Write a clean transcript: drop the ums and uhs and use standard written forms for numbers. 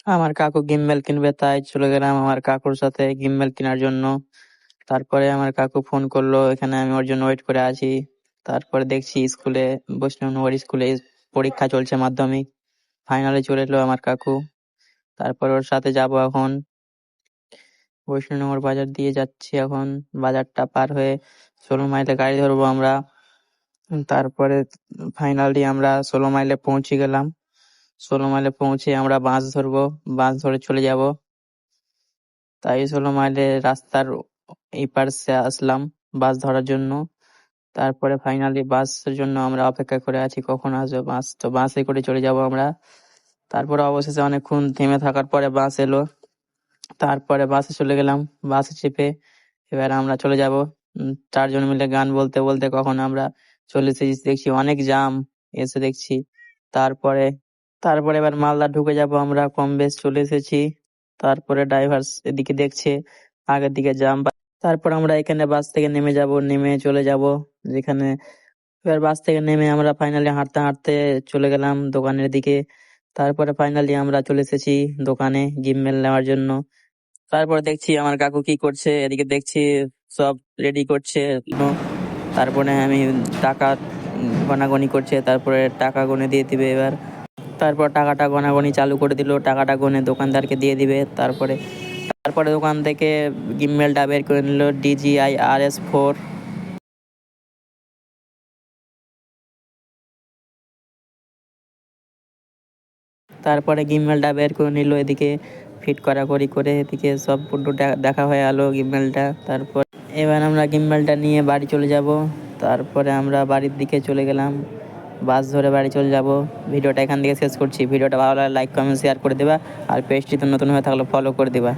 আমার কাকু গিম্বেল কিনবে, তাই চলে গেলাম আমার কাকুর সাথে গিম্বেল কেনার জন্য। তারপরে আমার কাকু ফোন করলো, এখানে আমি ওর জন্য ওয়েট করে আছি। তারপরে দেখছি স্কুলে, বৈষ্ণবনগর স্কুলে পরীক্ষা চলছে, মাধ্যমিক ফাইনালে চলে এলো আমার কাকু। তারপর ওর সাথে যাব এখন। বৈষ্ণবনগর বাজার দিয়ে যাচ্ছি এখন, বাজারটা পার হয়ে 16 মাইলে গাড়ি ধরবো আমরা। তারপরে ফাইনালি আমরা 16 মাইলে পৌঁছে গেলাম। 16 মাইলে পৌঁছে আমরা বাস ধরবো, বাস ধরে চলে যাব। তাই 16 মাইলে রাস্তার এই পাশে আসলাম বাস ধরার জন্য। তারপরে ফাইনালি বাসের জন্য আমরা অপেক্ষা করে আছি, কখন আসবে বাস। তো বাসে করে চলে যাব আমরা। তারপরে অবশেষে অনেকক্ষণ থেমে থাকার পরে বাস এলো। তারপরে বাসে চলে গেলাম, বাসে চেপে এবার আমরা চলে যাব। 4 জন মিলে গান বলতে বলতে কখন আমরা চলে এসেছি, দেখছি অনেক জাম। এসে দেখছি তারপরে তারপরে এবার মালদা ঢুকে যাব আমরা, কম বেশ চলে এসেছি। তারপরে ড্রাইভার এদিকে দেখছে আগের দিকে জাম। তারপর আমরা এখানে বাস থেকে নেমে যাব, নেমে চলে যাব যেখানে। এবার বাস থেকে নেমে আমরা ফাইনালি হাঁটতে হাঁটতে চলে গেলাম দোকানের দিকে। তারপরে ফাইনালি আমরা চলে এসেছি দোকানে গিম্বেল নেওয়ার জন্য। তারপরে দেখছি আমার কাকু কি করছে, এদিকে দেখছি সব রেডি করছে। তারপরে আমি টাকা গনাগনি করছে, তারপরে টাকা গুনে দিয়ে দিবে এবার। তারপর টাকাটা গনাগনি চালু করে দিল, টাকাটা গুনে দোকানদারকে দিয়ে দিবে। তারপরে তারপরে দোকান থেকে গিম্বেলটা বের করে নিল, DJI RS4। তারপরে গিম্বেলটা বের করে নিল, এদিকে ফিট করাকরি করে এদিকে সব পুরো দেখা হয়ে গেল গিম্বেলটা। তারপর এবার আমরা গিম্বেলটা নিয়ে বাড়ি চলে যাব। তারপরে আমরা বাড়ির দিকে চলে গেলাম, বাস ধরে বাড়ি চলে যাব। ভিডিওটা এখান থেকে শেষ করছি। ভিডিওটা ভালো লাগলে লাইক কমেন্ট শেয়ার করে দেবা, আর পেজটি তো নতুন হয়ে থাকলে ফলো করে দেবা।